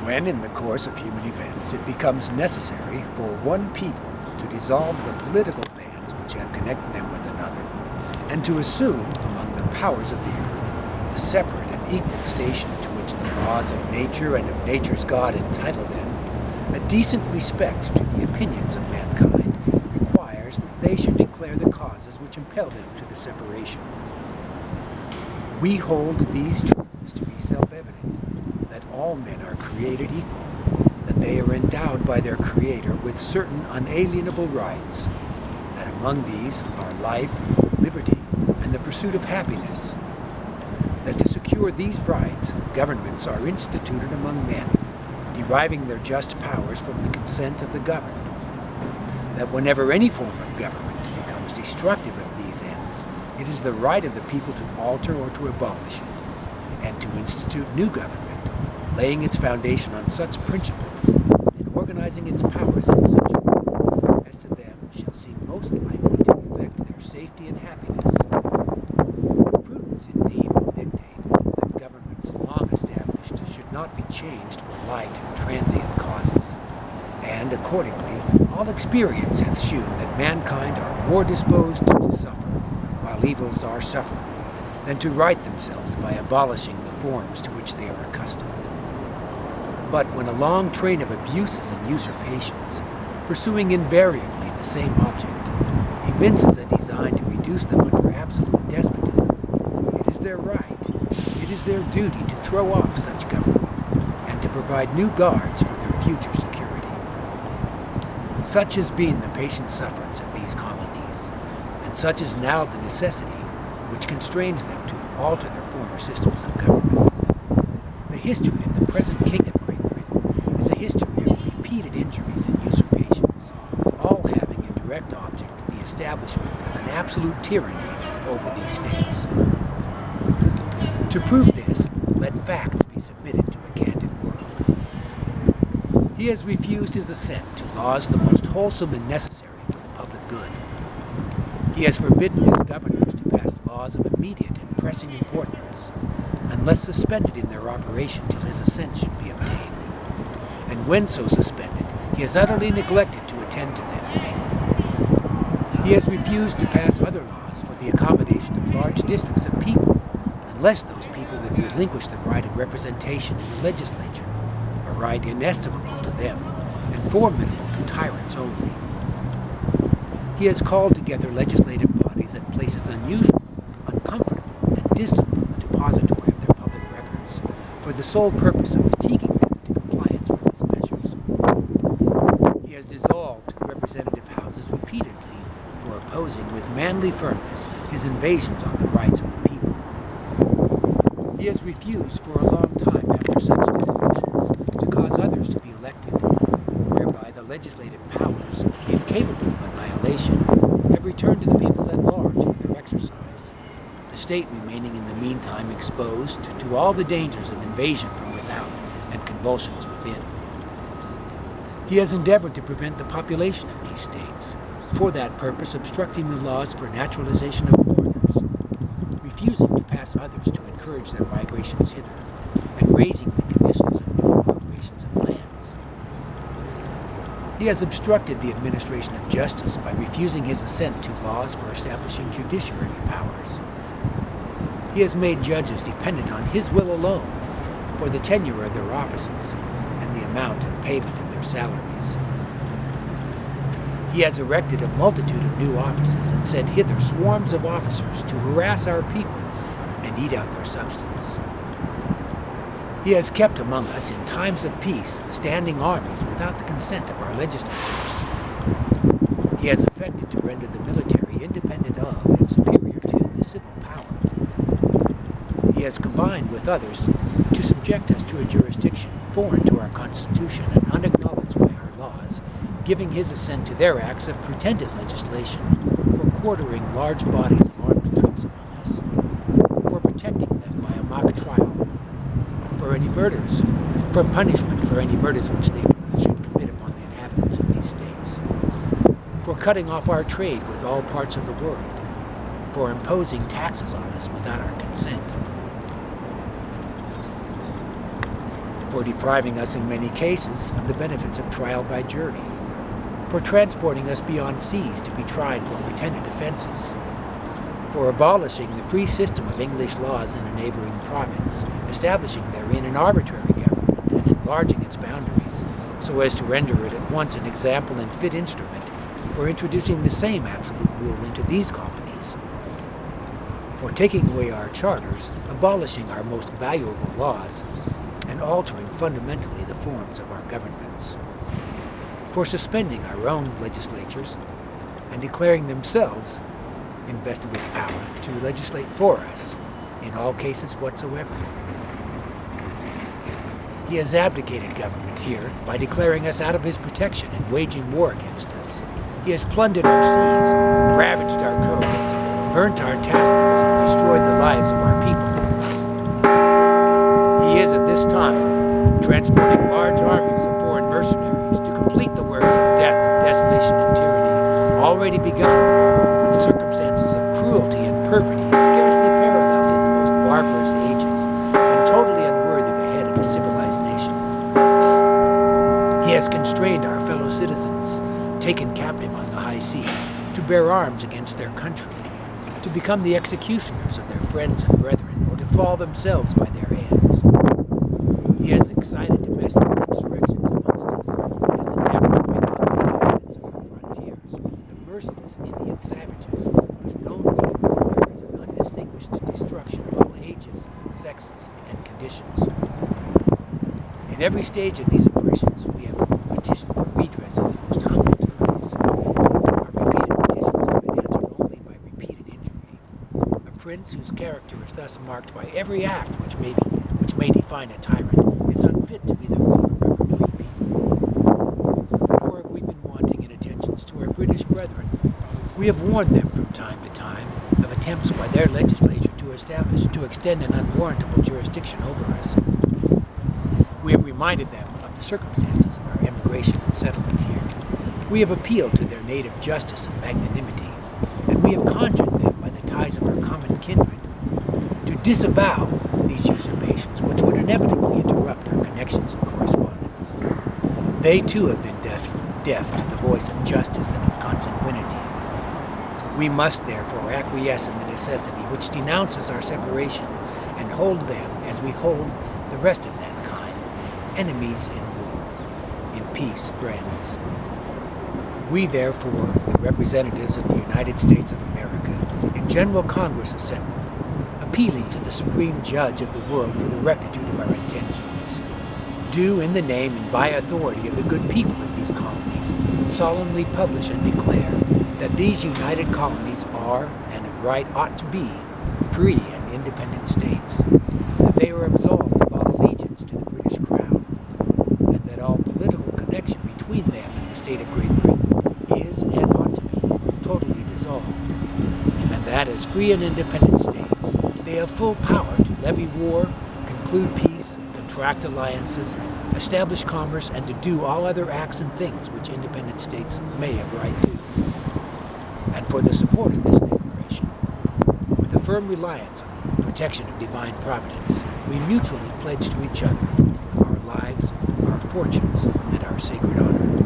When, in the course of human events, it becomes necessary for one people to dissolve the political bands which have connected them with another, and to assume, among the powers of the earth, the separate and equal station to which the laws of nature and of nature's God entitle them, a decent respect to the opinions of mankind requires that they should declare the causes which impel them to the separation. We hold these truths to be self-evident, that all men are created equal, that they are endowed by their Creator with certain unalienable rights, that among these are life, liberty, and the pursuit of happiness, that to secure these rights, governments are instituted among men, deriving their just powers from the consent of the governed, that whenever any form of government becomes destructive of these ends, it is the right of the people to alter or to abolish it, and to institute new government, laying its foundation on such principles, and organizing its powers in such a way as to them shall seem most likely to effect their safety and happiness. Prudence indeed will dictate that governments long established should not be changed for light and transient causes, and accordingly all experience hath shewn that mankind are more disposed to suffer, while evils are suffered, than to right themselves by abolishing the forms to which they are accustomed. But when a long train of abuses and usurpations, pursuing invariably the same object, evinces a design to reduce them under absolute despotism, it is their right, it is their duty to throw off such government, and to provide new guards for their future security. Such has been the patient sufferance of these colonies, and such is now the necessity which constrains them to alter their former systems of government. The history of the present King of Great Britain is a history of repeated injuries and usurpations, all having in direct object the establishment of an absolute tyranny over these states. To prove this, let facts be submitted to a candid world. He has refused his assent to laws the most wholesome and necessary for the public good. He has forbidden his governors to pass laws of immediate and pressing importance, unless suspended in their operation till his assent should be obtained. And when so suspended, he has utterly neglected to attend to them. He has refused to pass other laws for the accommodation of large districts of people, unless those people would relinquish the right of representation in the legislature, a right inestimable to them, and formidable to tyrants only. He has called together legislative bodies at places unusual, uncomfortable, and distant from the depository of their public records, for the sole purpose of fatiguing them into compliance with his measures. He has dissolved representative houses repeatedly for opposing with manly firmness his invasions on the rights of the people. He has refused for a long time after such dissolutions to cause others to be elected, whereby the legislative powers, incapable of annihilation, have returned to the people at large for their exercise, the state remaining in the meantime exposed to all the dangers of invasion from without and convulsions within. He has endeavored to prevent the population of these states, for that purpose obstructing the laws for naturalization of foreigners, refusing to pass others to encourage their migrations hither, and raising the conditions of new appropriations of lands. He has obstructed the administration of justice by refusing his assent to laws for establishing judiciary powers. He has made judges dependent on his will alone for the tenure of their offices and the amount and payment of their salaries. He has erected a multitude of new offices and sent hither swarms of officers to harass our people and eat out their substance. He has kept among us in times of peace standing armies without the consent of our legislatures. He has affected to render the military independent of and superior to the civil power. He has combined with others to subject us to a jurisdiction foreign to our Constitution and unacknowledged by our laws, giving his assent to their acts of pretended legislation for quartering large bodies of armed troops among us, for protecting them by a mock trial, for any murders, for punishment for any murders which they should commit upon the inhabitants of these states, for cutting off our trade with all parts of the world, for imposing taxes on us without our consent. for depriving us in many cases of the benefits of trial by jury, for transporting us beyond seas to be tried for pretended offenses, for abolishing the free system of English laws in a neighboring province, establishing therein an arbitrary government and enlarging its boundaries, so as to render it at once an example and fit instrument for introducing the same absolute rule into these colonies, for taking away our charters, abolishing our most valuable laws, and altering fundamentally the forms of our governments, for suspending our own legislatures and declaring themselves invested with power to legislate for us in all cases whatsoever. He has abdicated government here by declaring us out of his protection and waging war against us. He has plundered our seas, ravaged our coasts, burnt our taverns, and destroyed the lives of our people. He is at this time transporting large armies of foreign mercenaries to complete the works of death, desolation, and tyranny already begun, with circumstances of cruelty and perfidy scarcely paralleled in the most barbarous ages, and totally unworthy the head of a civilized nation. He has constrained our fellow citizens, taken captive on the high seas, to bear arms against their country, to become the executioners of their friends and brethren, or to fall themselves by their hands. He has excited domestic insurrections amongst us, and has endeavored to bring on the inhabitants of our frontiers, the merciless Indian savages, whose known mode of warfare is an undistinguished destruction of all ages, sexes, and conditions. In every stage of these oppressions, we have petitioned for redress in the most humble terms. Our repeated petitions have been answered only by repeated injury. A prince whose character is thus marked by every act which may define a tyrant is unfit to be the ruler of a free people. Nor have we been wanting in attentions to our British brethren. We have warned them from time to time of attempts by their legislature to extend an unwarrantable jurisdiction over us. We have reminded them of the circumstances of our emigration and settlement here. We have appealed to their native justice and magnanimity, and we have conjured them by the ties of our common kindred to disavow these usurpations which would inevitably interrupt our connections and correspondence. They too have been deaf to the voice of justice and of consanguinity. We must therefore acquiesce in the necessity which denounces our separation and hold them as we hold the rest of mankind, enemies in war, in peace friends. We therefore, the representatives of the United States of America, in General Congress assembled, appealing to the Supreme Judge of the world for the rectitude of our intentions, do in the name and by authority of the good people in these colonies solemnly publish and declare that these united colonies are, and of right ought to be, free and independent states, that they are absolved of all allegiance to the British Crown, and that all political connection between them and the state of Great Britain is and ought to be totally dissolved, and that as free and independent states they have full power to levy war, conclude peace, contract alliances, establish commerce, and to do all other acts and things which independent states may have right to. And for the support of this declaration, with a firm reliance on the protection of divine providence, we mutually pledge to each other our lives, our fortunes, and our sacred honor.